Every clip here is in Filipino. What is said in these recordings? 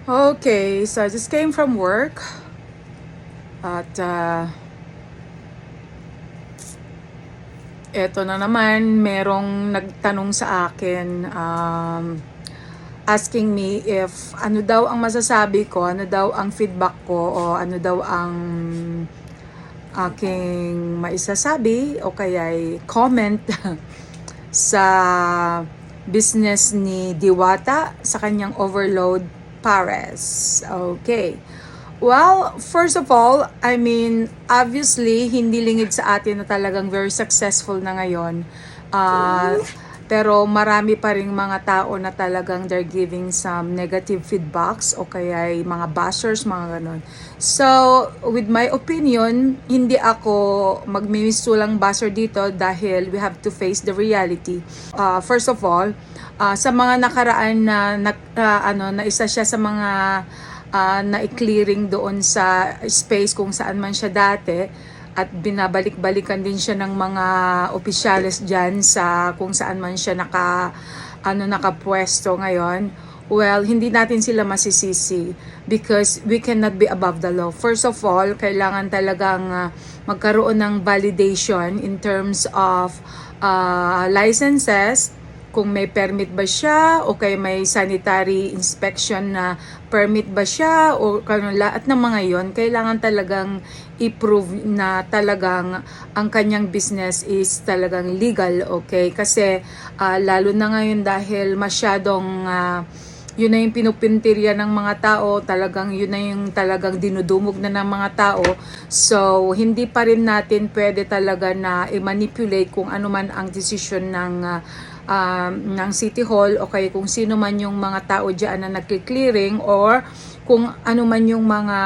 Okay, so I just came from work at eto na naman, merong nagtanong sa akin, asking me if ano daw ang masasabi ko, ano daw ang feedback ko, o ano daw ang aking maisasabi o kaya'y comment sa business ni Diwata sa kanyang overload Pares. Okay. Well, first of all, I mean, obviously, hindi lingid sa atin na talagang very successful na ngayon. Pero marami pa ring mga tao na talagang they're giving some negative feedbacks o kaya mga bashers, mga ganon. So, with my opinion, hindi ako magmimistulang basher dito dahil we have to face the reality. First of all, sa mga nakaraan na isa siya sa mga na-clearing doon sa space kung saan man siya dati, at binabalik-balikan din siya ng mga opisyales dyan sa kung saan man siya nakapwesto ngayon. Well, hindi natin sila masisisi because we cannot be above the law. First of all, kailangan talagang magkaroon ng validation in terms of licenses, kung may permit ba siya o kay may sanitary inspection na permit ba siya o lahat ng mga yon, kailangan talagang i-prove na talagang ang kanyang business is talagang legal, okay? Kasi lalo na ngayon dahil masyadong yun na yung pinupintirya ng mga tao, talagang yun na yung talagang dinudumog na ng mga tao. So, hindi pa rin natin pwede talaga na i-manipulate kung ano man ang desisyon ng City Hall o kaya kung sino man yung mga tao dyan na nagki-clearing or kung ano man yung mga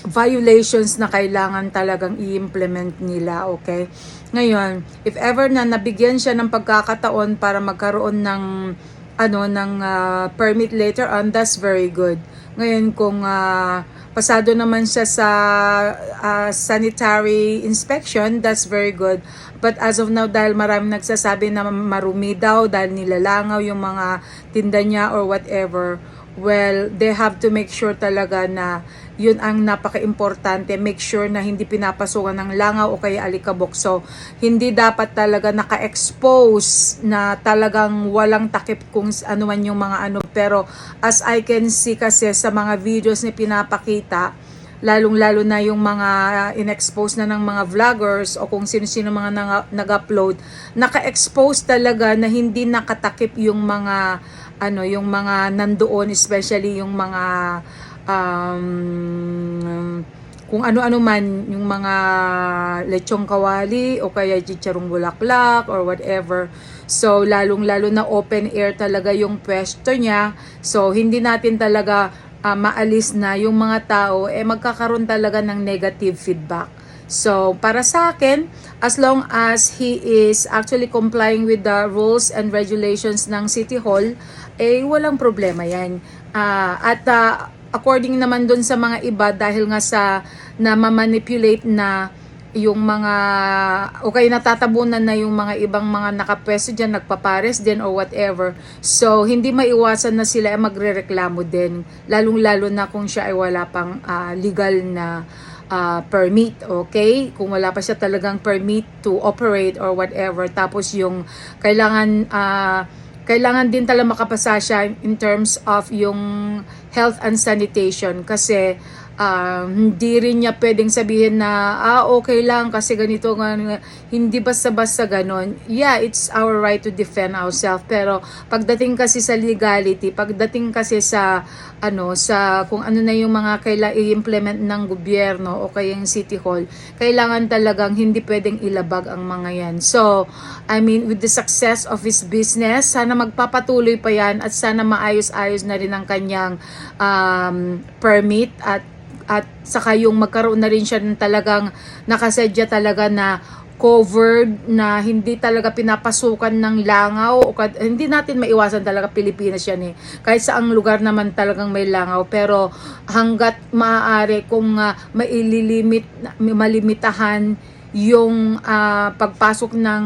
violations na kailangan talagang i-implement nila, okay? Ngayon, if ever na nabigyan siya ng pagkakataon para magkaroon ng permit later on, that's very good. Ngayon, kung pasado naman siya sa sanitary inspection, that's very good. But as of now, dahil maraming nagsasabi na marumi daw dahil nilalangaw yung mga tinda niya or whatever, well, they have to make sure talaga na yun ang napaka-importante. Make sure na hindi pinapasukan ng langaw o kaya alikabok. So, hindi dapat talaga naka-expose na talagang walang takip kung ano man yung mga ano. Pero, as I can see kasi sa mga videos na pinapakita, lalong-lalo na yung mga in-expose na ng mga vloggers o kung sino-sino mga nag-upload, naka-expose talaga na hindi nakatakip yung mga yung mga nandoon, especially yung mga kung ano-ano man, yung mga lechong kawali o kaya chicharong bulaklak or whatever. So, lalong-lalo na open air talaga yung pwesto niya. So, hindi natin talaga maalis na yung mga tao magkakaroon talaga ng negative feedback. So, para sa akin, as long as he is actually complying with the rules and regulations ng City Hall, walang problema yan. According naman dun sa mga iba, dahil nga sa na ma-manipulate na yung mga okay, natatabunan na yung mga ibang mga nakapwesto dyan, nagpapares din or whatever. So, hindi maiwasan na sila magrereklamo din. Lalong-lalo na kung siya ay wala pang legal na permit, okay? Kung wala pa siya talagang permit to operate or whatever. Tapos yung kailangan din talaga makapasa siya in terms of yung health and sanitation kasi hindi rin niya pwedeng sabihin na okay lang kasi ganito hindi basta-basta ganon. Yeah, it's our right to defend ourselves, pero pagdating kasi sa legality, pagdating kasi sa sa kung ano na yung mga kailangan i-implement ng gobyerno o kaya yung City Hall, kailangan talagang hindi pwedeng ilabag ang mga yan. So, I mean, with the success of his business, sana magpapatuloy pa yan at sana maayos-ayos na rin ang kanyang permit at saka yung magkaroon na rin siya ng talagang nakasedya talaga na covered, na hindi talaga pinapasukan ng langaw o hindi natin maiwasan talaga Pilipinas yan kahit sa ang lugar naman talagang may langaw, pero hanggat maaari kung malilimitahan yung pagpasok ng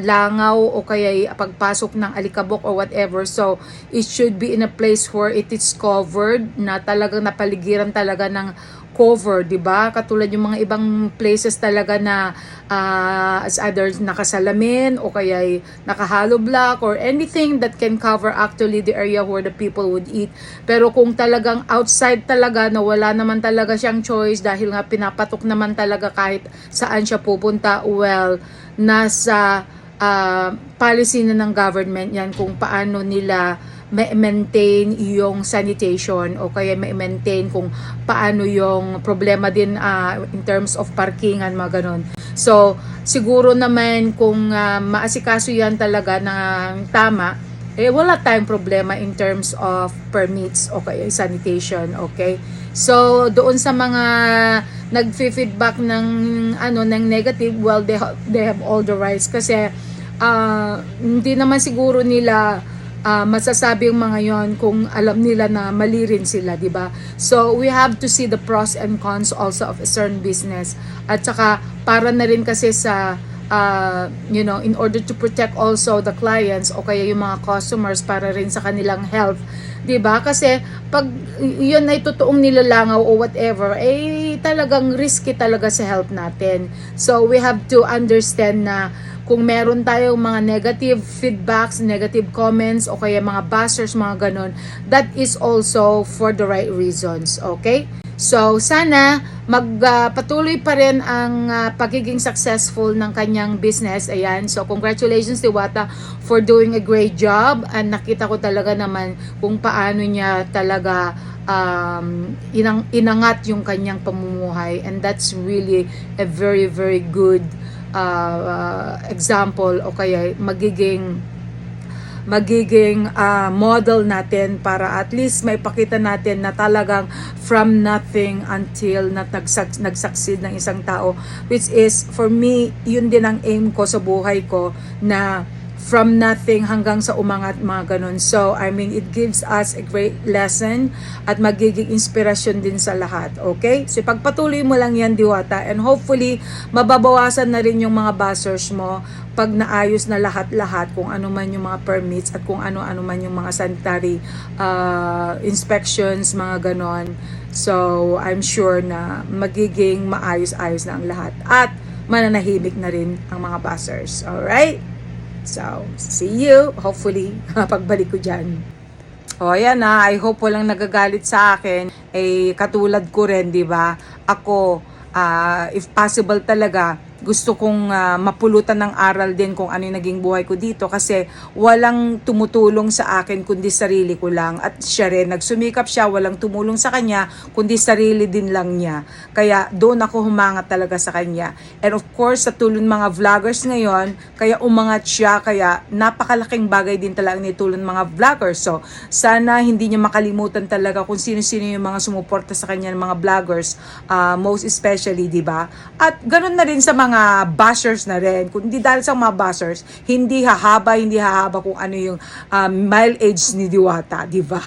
langaw o kaya pagpasok ng alikabok or whatever. So it should be in a place where it is covered, na talagang napaligiran talaga ng cover, 'di ba? Katulad yung mga ibang places talaga na as either nakasalamin o kaya naka-hollow block or anything that can cover actually the area where the people would eat. Pero kung talagang outside talaga na wala naman talaga siyang choice dahil nga pinapatok naman talaga kahit saan siya pupunta, well, nasa policy na ng government yan kung paano nila ma-maintain yung sanitation o kaya ma-maintain kung paano yung problema din in terms of parkingan, mga ganon. So, siguro naman kung maasikaso yan talaga ng tama, wala tayong problema in terms of permits o kaya sanitation, okay? So, doon sa mga nag-feedback ng ng negative, well, they have all the rights kasi hindi naman siguro nila masasabi yung mga yon kung alam nila na mali rin sila, di ba? So, we have to see the pros and cons also of a certain business. At saka, para na rin kasi sa, in order to protect also the clients o kaya yung mga customers para rin sa kanilang health, di ba? Kasi, pag yun ay totoong nilalangaw o whatever, talagang risky talaga sa health natin. So, we have to understand na kung meron tayong mga negative feedbacks, negative comments, o kaya mga bashers, mga ganon, that is also for the right reasons, okay? So, sana magpatuloy pa rin ang pagiging successful ng kanyang business. Ayan, so congratulations Diwata for doing a great job. And nakita ko talaga naman kung paano niya talaga inangat yung kanyang pamumuhay. And that's really a very, very good example o kaya magiging model natin para at least maipakita natin na talagang from nothing until nag-succeed ng isang tao, which is for me yun din ang aim ko sa buhay ko, na from nothing hanggang sa umangat, mga ganun. So, I mean, it gives us a great lesson at magiging inspirasyon din sa lahat. Okay? So, pagpatuloy mo lang yan, Diwata, and hopefully, mababawasan na rin yung mga bashers mo pag naayos na lahat-lahat, kung ano man yung mga permits at kung ano-ano man yung mga sanitary inspections, mga ganon. So, I'm sure na magiging maayos-ayos na ang lahat. At mananahimik na rin ang mga bashers. Alright? So, see you. Hopefully, pagbalik ko dyan. O, ayan na. I hope walang nagagalit sa akin. Katulad ko rin, di ba? Ako, if possible talaga, gusto kong mapulutan ng aral din kung ano yung naging buhay ko dito, kasi walang tumutulong sa akin kundi sarili ko lang, at siya rin nagsumikap siya, walang tumulong sa kanya kundi sarili din lang niya, kaya doon ako humangat talaga sa kanya. And of course, sa tulong mga vloggers ngayon, kaya umangat siya, kaya napakalaking bagay din talaga ni tulong mga vloggers. So sana hindi niya makalimutan talaga kung sino-sino yung mga sumuporta sa kanya ng mga vloggers, most especially, di ba? At ganoon na rin sa mga bashers na rin. Kung hindi dahil sa mga bashers, hindi hahaba kung ano yung mileage ni Diwata, di ba?